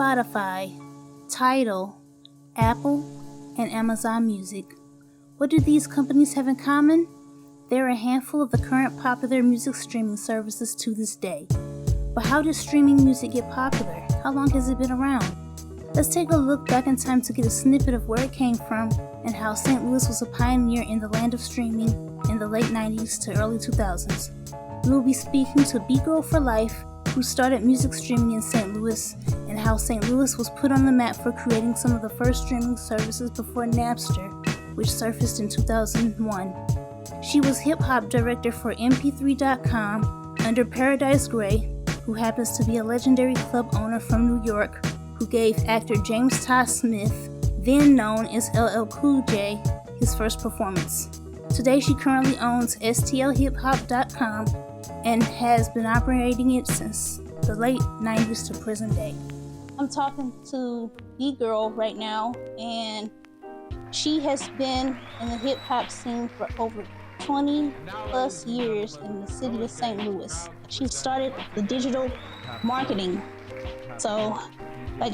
Spotify, Tidal, Apple, and Amazon Music. What do these companies have in common? They're a handful of the current popular music streaming services to this day. But how did streaming music get popular? How long has it been around? Let's take a look back in time to get a snippet of where it came from and how St. Louis was a pioneer in the land of streaming in the late 90s to early 2000s. We will be speaking to B-Girl for Life, who started music streaming in St. Louis, and how St. Louis was put on the map for creating some of the first streaming services before Napster, which surfaced in 2001. She was hip-hop director for MP3.com under Paradise Gray, who happens to be a legendary club owner from New York, who gave actor James Todd Smith, then known as LL Cool J, his first performance. Today she currently owns STLHipHop.com and has been operating it since the late 90s to present day. I'm talking to B-Girl right now, and she has been in the hip-hop scene for over 20 plus years in the city of St. Louis. She started the digital marketing. So,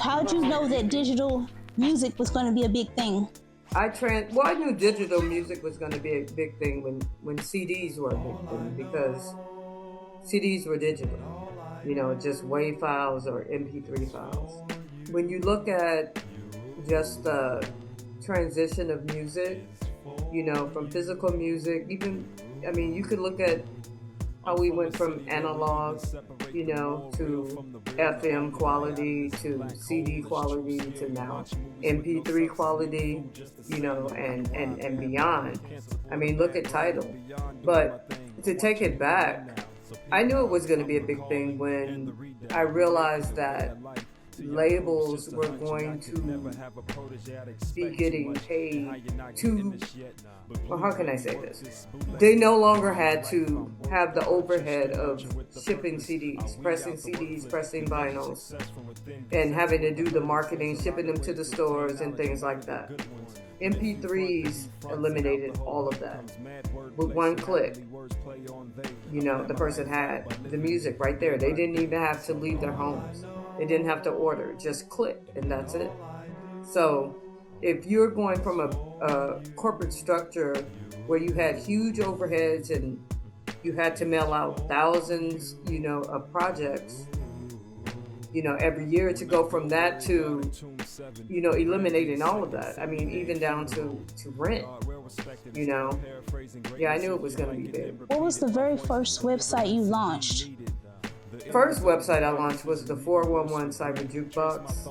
how did you know that digital music was going to be a big thing? I knew digital music was going to be a big thing when CDs were a big thing, because CDs were digital, just WAV files or MP3 files. When you look at just the transition of music, from physical music, you could look at how we went from analog, to FM quality, to CD quality, to now MP3 quality, and beyond. Look at Tidal. But to take it back, I knew it was going to be a big thing when I realized that labels were going to be getting paid how can I say this? They no longer had to have the overhead of shipping CDs, pressing vinyls, and having to do the marketing, shipping them to the stores and things like that. MP3s eliminated all of that. With one click, the person had the music right there. They didn't even have to leave their homes. They didn't have to order, just click, and that's it. So if you're going from a corporate structure where you had huge overheads and you had to mail out thousands, of projects, every year, to go from that to, eliminating all of that. Even down to rent, Yeah, I knew it was going to be big. What was the very first website you launched? First website I launched was the 411 Cyber Jukebox.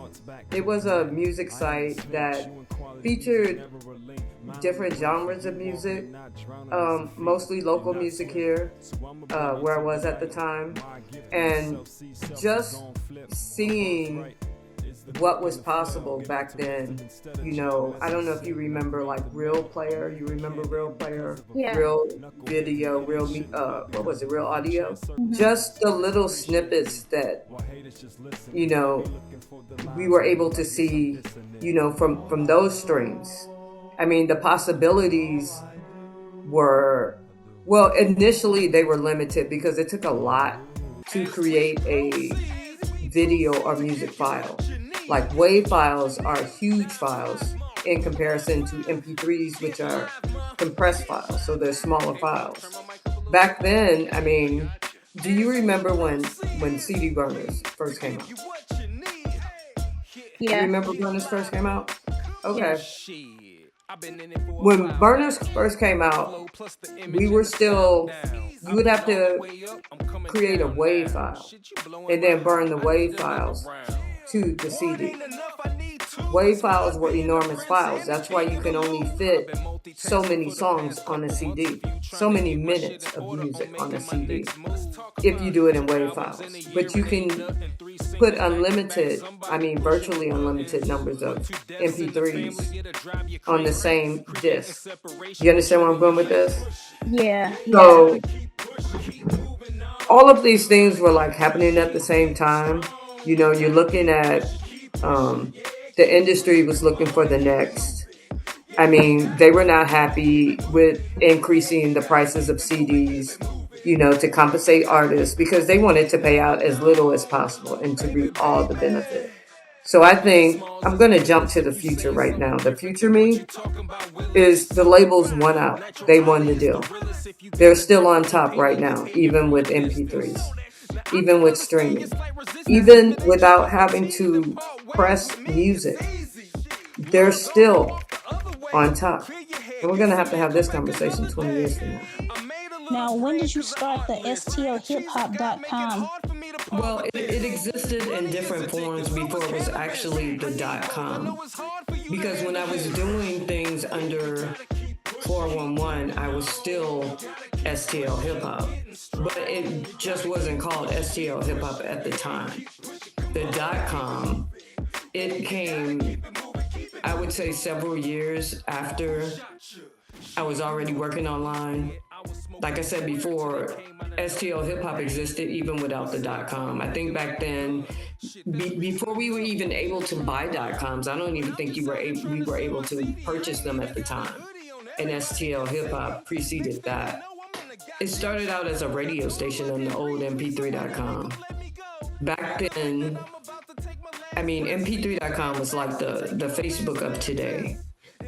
It was a music site that featured different genres of music, mostly local music here, where I was at the time, and just seeing what was possible back then. I don't know if you remember Real Player. You remember Real Player? Yeah. Real Video, Real Audio? Mm-hmm. Just the little snippets that, we were able to see, from those streams. The possibilities were, initially they were limited because it took a lot to create a video or music file. WAV files are huge files in comparison to MP3s, which are compressed files, so they're smaller files. Back then, do you remember when CD burners first came out? Yeah. You remember burners first came out? Okay. When burners first came out, we were still, you would have to create a WAV file and then burn the WAV files to the CD. WAV files were enormous files. That's why you can only fit so many songs on a CD, so many minutes of music on a CD, if you do it in WAV files. But you can put virtually unlimited numbers of MP3s on the same disc. You understand where I'm going with this? Yeah. So all of these things were happening at the same time. You're looking at the industry was looking for the next. They were not happy with increasing the prices of CDs, to compensate artists, because they wanted to pay out as little as possible and to reap all the benefit. So I think I'm going to jump to the future right now. The future me is the labels won out. They won the deal. They're still on top right now, even with MP3s, even with streaming, even without having to press music. They're still on top. And we're going to have this conversation 20 years from now. Now, when did you start the stlhiphop.com? Well, it existed in different forms before it was actually the .com. Because when I was doing things under 411, I was still STL Hip Hop. But it just wasn't called STL Hip Hop at the time. The .com, it came, I would say, several years after I was already working online. Like I said before, STL Hip Hop existed even without the .com. I think back then, before we were even able to buy .coms, I don't even think we were able to purchase them at the time. And STL Hip Hop preceded that. It started out as a radio station on the old MP3.com. Back then, I mean, MP3.com was like the Facebook of today.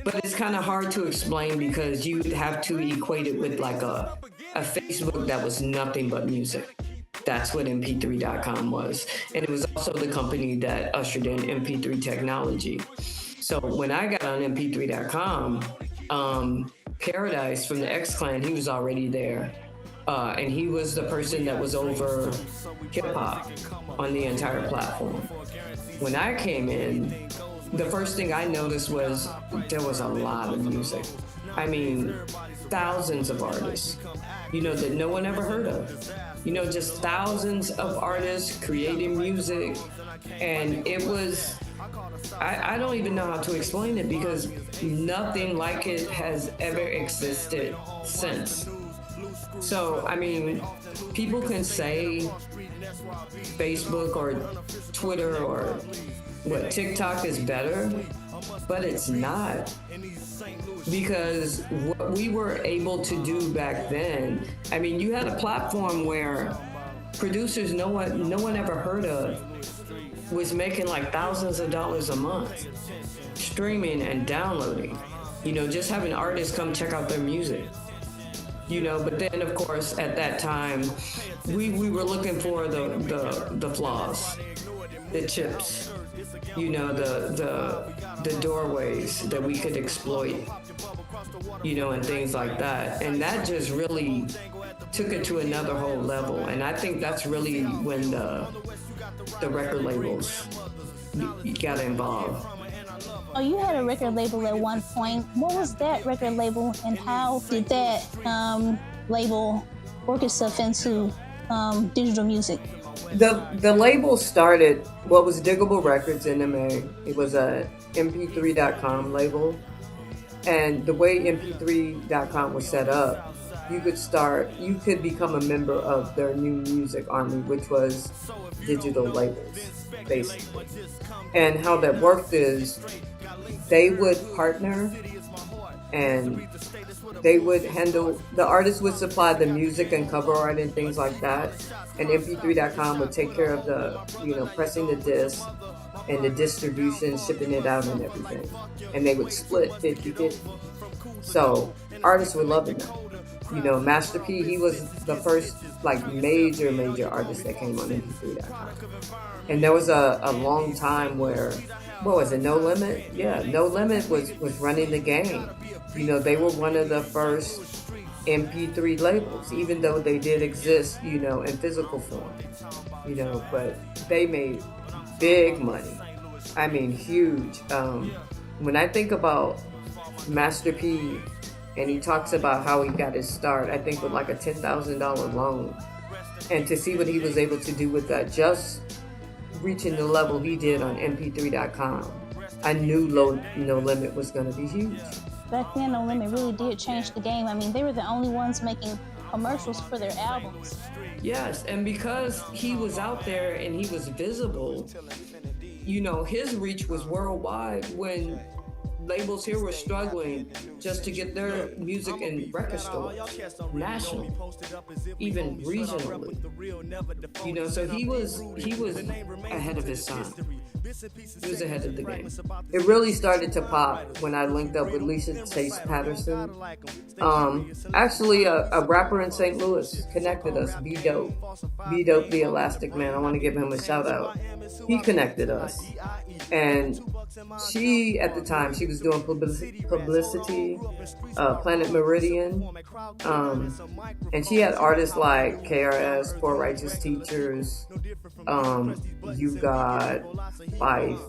But it's kind of hard to explain because you would have to equate it with like a Facebook that was nothing but music. That's what MP3.com was. And it was also the company that ushered in MP3 technology. So when I got on MP3.com, Paradise from the X-Clan, he was already there. And he was the person that was over hip-hop on the entire platform. When I came in, the first thing I noticed was there was a lot of music. I mean, thousands of artists, that no one ever heard of. Just thousands of artists creating music. And it was, I don't even know how to explain it because nothing like it has ever existed since. So, I mean, people can say Facebook or Twitter or TikTok is better, but it's not. Because what we were able to do back then, I mean, you had a platform where producers no one ever heard of was making like thousands of dollars a month, streaming and downloading, just having artists come check out their music. But then of course at that time we were looking for the flaws, the chips, the doorways that we could exploit, and things like that. And that just really took it to another whole level. And I think that's really when the record labels got involved. Oh, you had a record label at one point. What was that record label, and how did that label work itself into digital music? The label started what was Diggable Records, NMA. It was a MP3.com label. And the way MP3.com was set up, you could become a member of their new music army, which was digital labels, basically. And how that worked is they would partner and they would handle, the artists would supply the music and cover art and things like that. And MP3.com would take care of the, pressing the disc and the distribution, shipping it out and everything. And they would split 50-50. So artists were loving that. Master P, he was the first major artist that came on MP3.com. And there was a long time where, what was it, No Limit? Yeah, No Limit was running the game. They were one of the first MP3 labels, even though they did exist, in physical form. But they made big money. I mean, huge. When I think about Master P, and he talks about how he got his start, I think with like a $10,000 loan. And to see what he was able to do with that, just reaching the level he did on MP3.com, I knew No Limit was going to be huge. Back then, No Limit really did change the game. I mean, they were the only ones making commercials for their albums. Yes, and because he was out there and he was visible, his reach was worldwide when labels here were struggling just to get their music in record stores, nationally, even regionally. So he was ahead of his time. He was ahead of the game. It really started to pop when I linked up with Lisa Chase Patterson. Actually, a rapper in St. Louis connected us, B-Dope, the Elastic Man. I want to give him a shout out. He connected us. And she, at the time, she was doing publicity, Planet Meridian. And she had artists like KRS, Poor Righteous Teachers, You Got, Fife.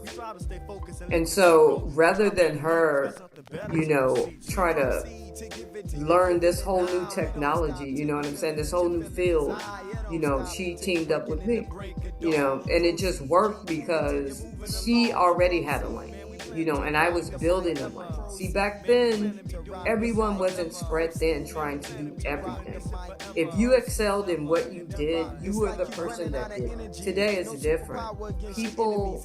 And so rather than her, try to learn this whole new technology, you know what I'm saying, this whole new field, she teamed up with me, and it just worked because she already had a lane, and I was building a lane. See, back then, everyone wasn't spread thin trying to do everything. If you excelled in what you did, you were the person that did it. Today is different. People,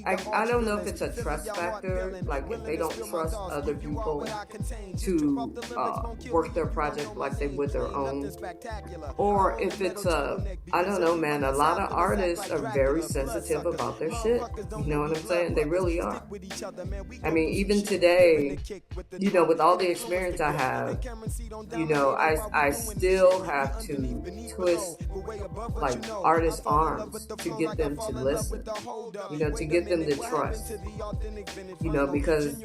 I don't know if it's a trust factor, like if they don't trust other people to work their project like they would their own, or if it's I don't know, man, a lot of artists are very sensitive about their shit. You know what I'm saying? They really are. I mean, even today, with all the experience I have, I still have to twist like artists' arms to get them to listen, to get them to trust, because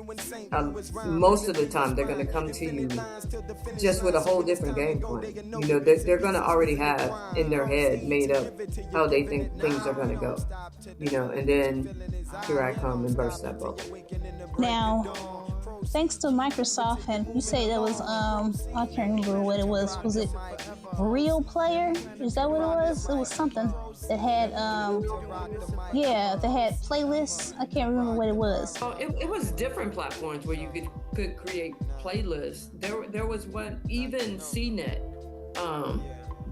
most of the time they're going to come to you just with a whole different game plan. They're going to already have in their head made up how they think things are going to go, and then here I come and burst that bubble. Now, thanks to Microsoft, and you say that was, I can't remember what it was. Was it Real Player? Is that what it was? It was something that had, they had playlists. I can't remember what it was. Oh, it was different platforms where you could create playlists. There was one, even CNET,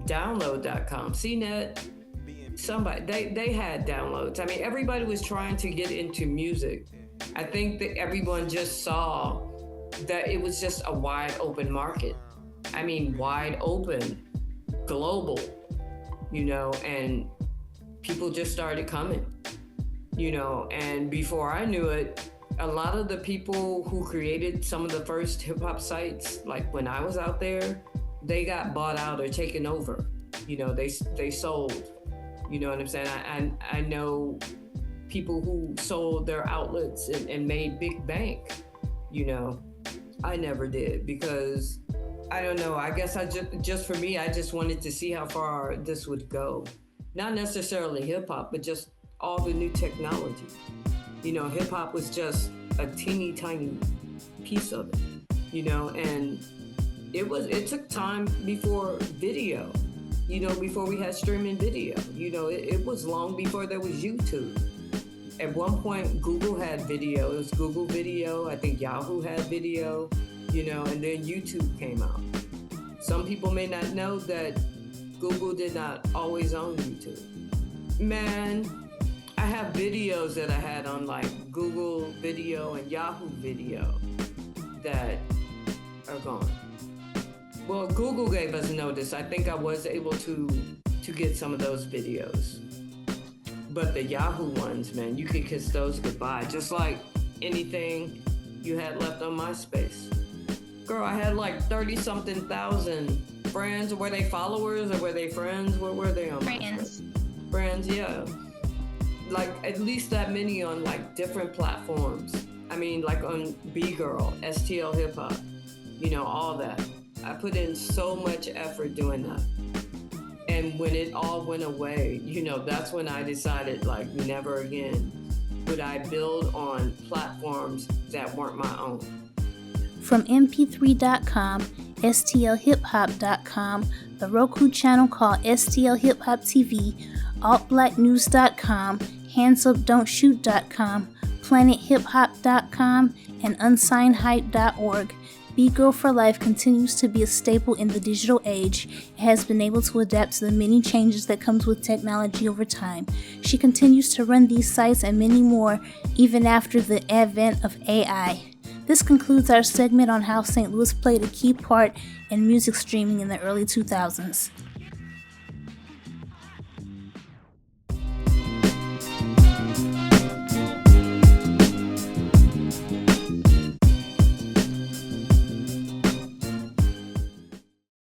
download.com, CNET, somebody, they had downloads. I mean, everybody was trying to get into music. I think that everyone just saw that it was just a wide open market. I mean, wide open, global, and people just started coming, and before I knew it, a lot of the people who created some of the first hip hop sites, like when I was out there, they got bought out or taken over. They sold, you know what I'm saying? I know people who sold their outlets and made big bank. I never did, because I don't know, I guess just for me, I just wanted to see how far this would go. Not necessarily hip hop, but just all the new technology. Hip hop was just a teeny tiny piece of it, and it took time before video, before we had streaming video. It was long before there was YouTube. At one point, Google had video. It was Google Video. I think Yahoo had video, and then YouTube came out. Some people may not know that Google did not always own YouTube. Man, I have videos that I had on like Google Video and Yahoo Video that are gone. Well, Google gave us notice. I think I was able to get some of those videos. But the Yahoo ones, man, you could kiss those goodbye. Just like anything you had left on MySpace. Girl, I had like 30-something thousand friends. Were they followers or were they friends? Where were they on Friends. MySpace? Friends, yeah. Like at least that many on like different platforms. I mean, like on B-Girl, STL Hip Hop, all that. I put in so much effort doing that. And when it all went away, that's when I decided, like, never again would I build on platforms that weren't my own. From mp3.com, stlhiphop.com, the Roku channel called STL Hip Hop TV, altblacknews.com, handsupdon'tshoot.com, planethiphop.com, and unsignedhype.org. B-Girl for Life continues to be a staple in the digital age. It has been able to adapt to the many changes that comes with technology over time. She continues to run these sites and many more even after the advent of AI. This concludes our segment on how St. Louis played a key part in music streaming in the early 2000s.